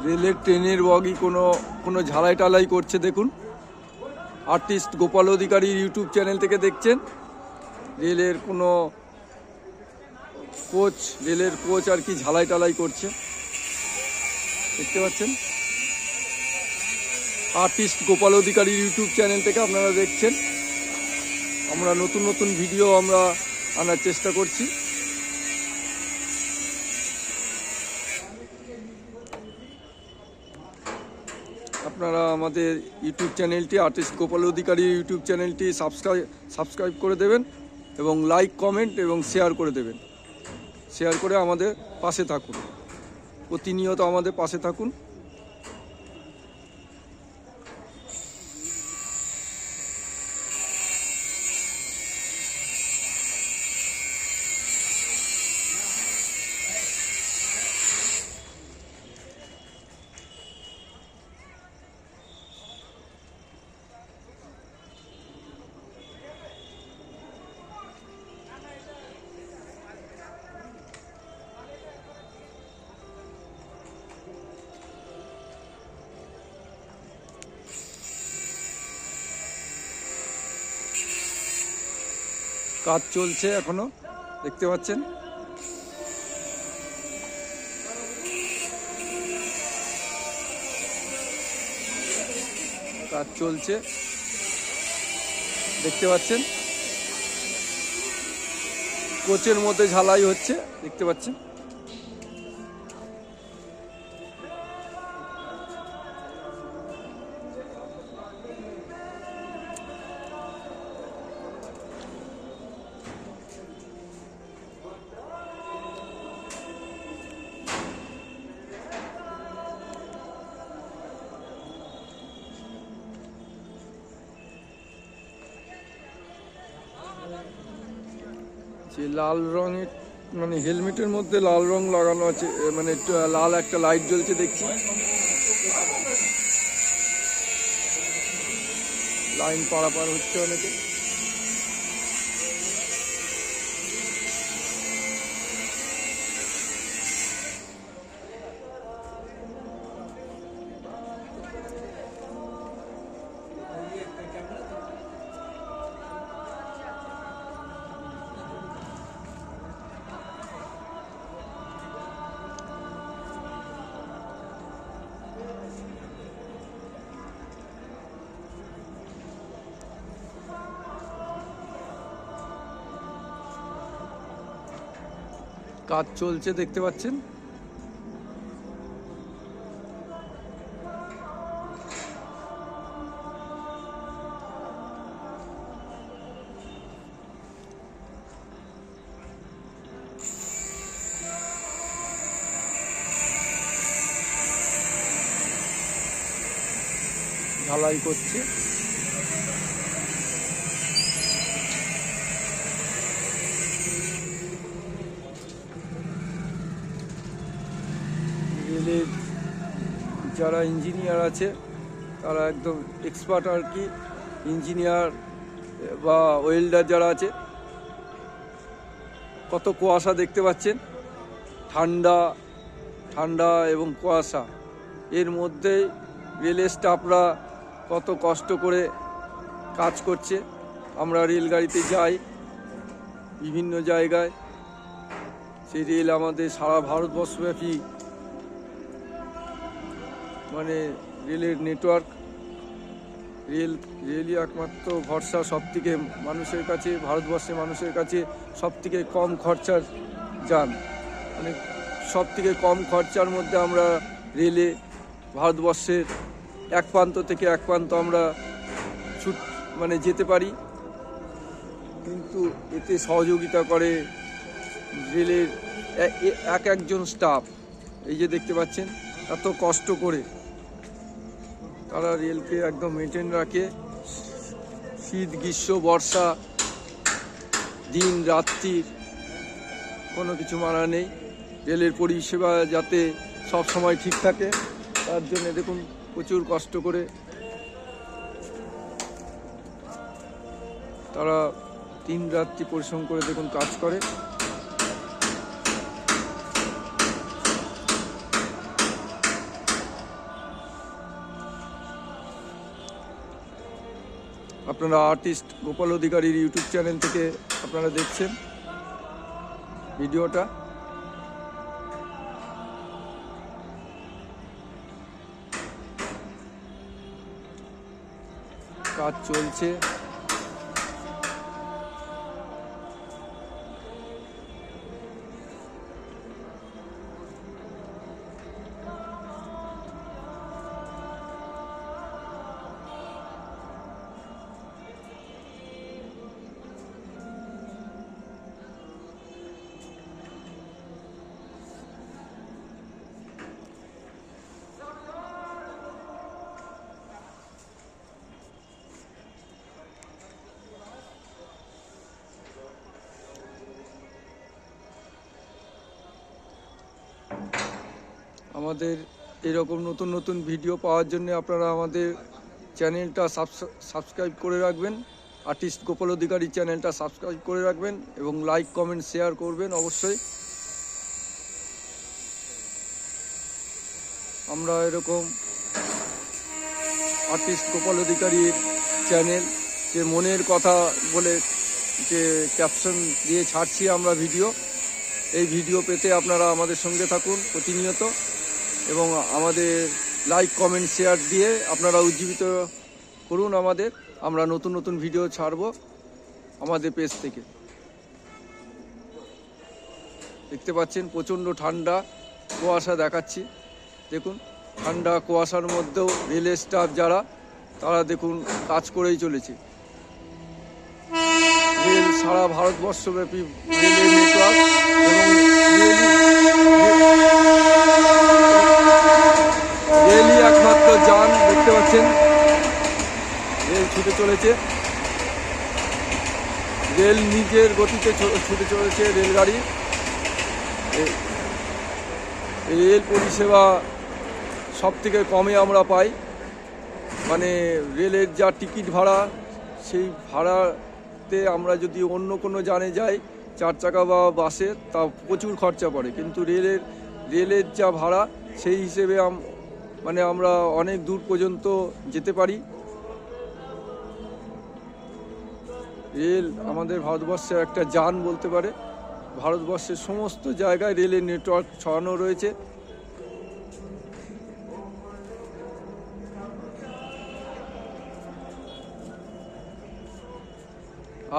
রেলের ট্রেনের বগি কোনো ঝালাই টালাই করছে দেখুন। আর্টিস্ট গোপাল অধিকারী ইউটিউব চ্যানেল থেকে দেখছেন। রেলের কোনো রেলের কোচ আর কি ঝালাই টালাই করছে, দেখতে পাচ্ছেন। আর্টিস্ট গোপাল অধিকারী ইউটিউব চ্যানেল থেকে আপনারা দেখছেন। আমরা নতুন নতুন ভিডিও আমরা আনার চেষ্টা করছি। আপনারা আমাদের ইউটিউব চ্যানেলটি আর্টিস্ট গোপাল অধিকারী ইউটিউব চ্যানেলটি সাবস্ক্রাইব করে দেবেন এবং লাইক, কমেন্ট এবং শেয়ার করে দেবেন। শেয়ার করে আমাদের পাশে থাকুন, প্রতিনিয়ত আমাদের পাশে থাকুন। কাজ চলছে এখনো, দেখতে পাচ্ছেন। কাজ চলছে, দেখতে পাচ্ছেন। কোচের মধ্যে ঝালাই হচ্ছে, দেখতে পাচ্ছেন। যে লাল রঙের মানে হেলমেটের মধ্যে লাল রং লাগানো আছে, মানে লাল একটা লাইট জ্বলছে দেখছি। লাইন পারাপার হচ্ছে অনেকে। কাজ চলছে, দেখতে পাচ্ছেন। ঢালাই করছে। রেলের যারা ইঞ্জিনিয়ার আছে তারা একদম এক্সপার্ট আর কি, ইঞ্জিনিয়ার বা ওয়েল্ডার যারা আছে। কত কুয়াশা দেখতে পাচ্ছেন, ঠান্ডা এবং কুয়াশা, এর মধ্যেই রেলের স্টাফরা কত কষ্ট করে কাজ করছে। আমরা রেলগাড়িতে যাই বিভিন্ন জায়গায়, সেই রেল আমাদের সারা ভারতবর্ষব্যাপী মানে রেলের নেটওয়ার্ক। রেলই একমাত্র ভরসা সবথেকে মানুষের কাছে, ভারতবর্ষের মানুষের কাছে সবথেকে কম খরচার যান। মানে সবথেকে কম খরচার মধ্যে আমরা রেলে ভারতবর্ষের এক প্রান্ত থেকে এক প্রান্ত আমরা মানে যেতে পারি। কিন্তু এতে সহযোগিতা করে রেলের একজন স্টাফ। এই যে দেখতে পাচ্ছেন, এত কষ্ট করে তারা রেলকে একদম মেনটেন রাখে। শীত, গ্রীষ্ম, বর্ষা, দিন রাত্রির কোনো কিছু মানা নেই। রেলের পরিষেবা যাতে সব সময় ঠিক থাকে তার জন্য দেখুন প্রচুর কষ্ট করে তারা দিন রাত্রি পরিশ্রম করে দেখুন কাজ করে। আপনারা আর্টিস্ট গোপাল অধিকারীর ইউটিউব চ্যানেল থেকে আপনারা দেখছেন ভিডিওটা। কাজ চলছে। আমাদের এরকম নতুন নতুন ভিডিও পাওয়ার জন্য আপনারা আমাদের চ্যানেলটা সাবস্ক্রাইব করে রাখবেন, আর্টিস্ট গোপাল অধিকারী চ্যানেলটা সাবস্ক্রাইব করে রাখবেন এবং লাইক কমেন্ট শেয়ার করবেন অবশ্যই। আমরা এরকম আর্টিস্ট গোপাল অধিকারীর চ্যানেল যে মনের কথা বলে যে ক্যাপশন দিয়ে ছাড়ছি আমরা ভিডিও, এই ভিডিও পেতে আপনারা আমাদের সঙ্গে থাকুন প্রতিনিয়ত এবং আমাদের লাইক কমেন্ট শেয়ার দিয়ে আপনারা উজ্জীবিত করুন আমাদের। আমরা নতুন নতুন ভিডিও ছাড়ব আমাদের পেজ থেকে। দেখতে পাচ্ছেন প্রচণ্ড ঠান্ডা কুয়াশা দেখাচ্ছি, দেখুন ঠান্ডা কুয়াশার মধ্যেও রেলের স্টাফ যারা তারা দেখুন কাজ করেই চলেছে। রেল সারা ভারতবর্ষব্যাপী রেলের নেটওয়ার্ক এবং রেলই একমাত্র যান। দেখতে পাচ্ছেন রেল ছুটে চলেছে, রেল নিজের গতিতে ছুটে চলেছে রেলগাড়ি। রেল পরিষেবা সব থেকে কমে আমরা পাই, মানে রেলের যা টিকিট ভাড়া সেই ভাড়াতে আমরা যদি অন্য কোনো যানে যাই 4 চাকা বা বাসে তা প্রচুর খরচা পড়ে, কিন্তু রেলের যা ভাড়া সেই হিসেবে মানে আমরা অনেক দূর পর্যন্ত যেতে পারি। রেল আমাদের ভারতবর্ষের একটা যান বলতে পারে। ভারতবর্ষের সমস্ত জায়গায় রেলের নেটওয়ার্ক ছড়ানো রয়েছে।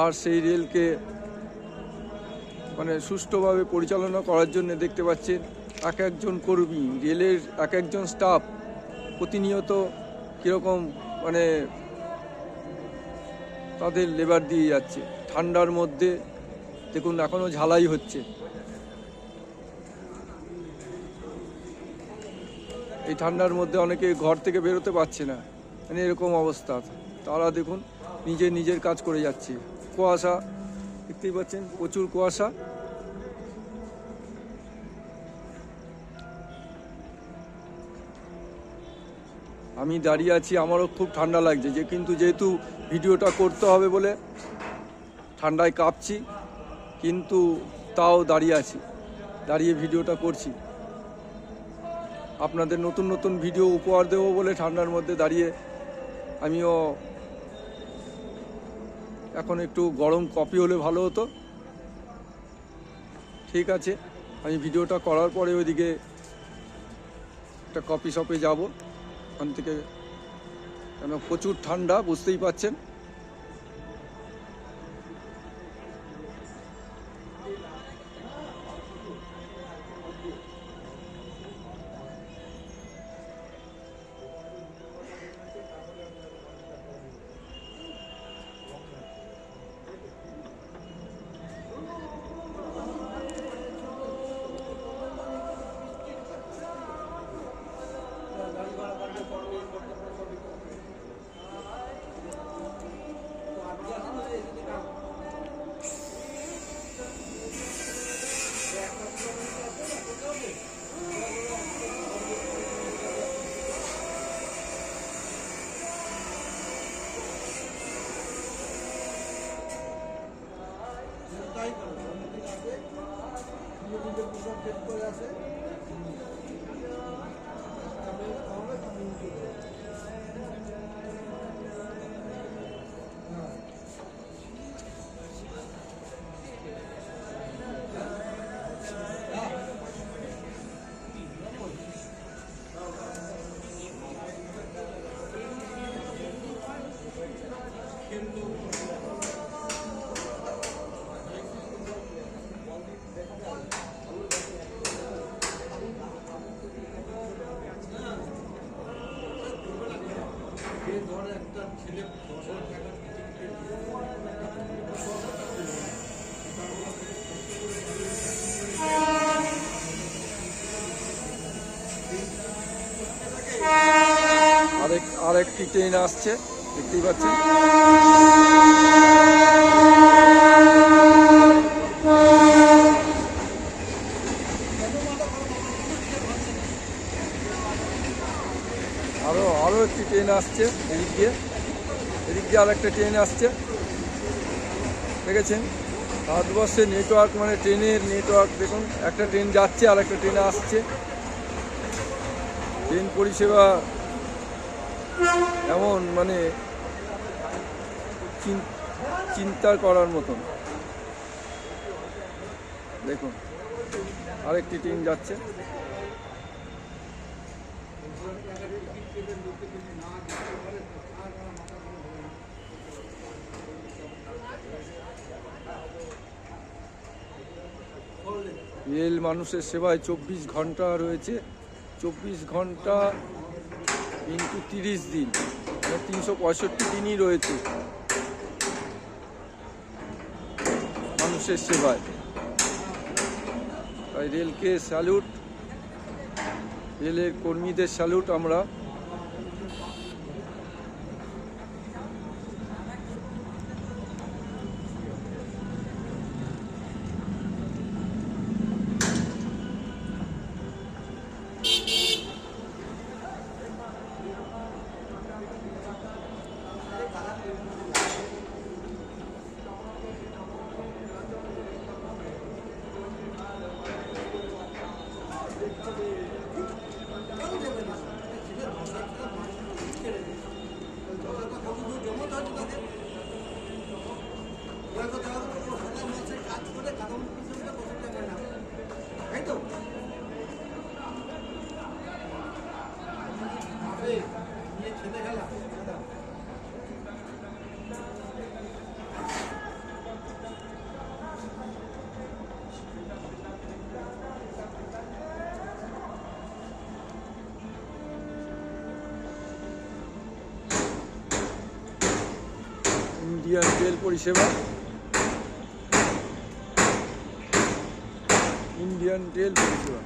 আর সেই রেলকে মানে সুষ্ঠুভাবে পরিচালনা করার জন্য দেখতে পাচ্ছেন এক একজন কর্মী, রেলের এক একজন স্টাফ প্রতিনিয়ত কীরকম মানে তাদের লেবার দিয়ে যাচ্ছে। ঠান্ডার মধ্যে দেখুন এখনও ঝালাই হচ্ছে। এই ঠান্ডার মধ্যে অনেকে ঘর থেকে বেরোতে পারছে না, মানে এরকম অবস্থা। তারা দেখুন নিজের কাজ করে যাচ্ছে। কুয়াশা দেখতেই পাচ্ছেন, প্রচুর কুয়াশা। আমি দাঁড়িয়ে আছি, আমারও খুব ঠান্ডা লাগছে কিন্তু যেহেতু ভিডিওটা করতে হবে বলে ঠান্ডায় কাঁপছি, কিন্তু তাও দাঁড়িয়ে ভিডিওটা করছি। আপনাদের নতুন নতুন ভিডিও উপহার দেবো বলে ঠান্ডার মধ্যে দাঁড়িয়ে আমিও। এখন একটু গরম কফি হলে ভালো হতো। ঠিক আছে, আমি ভিডিওটা করার পরে ওইদিকে একটা কফি শপে যাব ওখান থেকে, কেন প্রচুর ঠান্ডা বুঝতেই পাচ্ছেন। আরেকটি ট্রেন আসছে, দেখতেই পাচ্ছেন। আরো একটি ট্রেন আসছে, এদিক দিয়ে আরেকটা ট্রেন আসছে, দেখেছেন। ভারতবর্ষে নেটওয়ার্ক মানে ট্রেনের নেটওয়ার্ক দেখুন, একটা ট্রেন যাচ্ছে আর একটা ট্রেন আসছে। ট্রেন পরিষেবা এমন মানে চিন্তা করার মতন। দেখুন আরেকটি ট্রেন যাচ্ছে। রেল মানুষের সেবায় 24 ঘন্টা রয়েছে, 24 ঘন্টা ইন্টু 30 দিন, 365 দিনই রয়েছে মানুষের সেবায়। তাই রেলকে স্যালুট, রেলের কর্মীদের স্যালুট আমরা। ইন্ডিয়ান রেল পরিষেবা, ইন্ডিয়ান রেল পরিষেবা।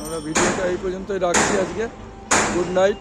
আমরা ভিডিওটা এই পর্যন্তই রাখছি আজকে। Good night.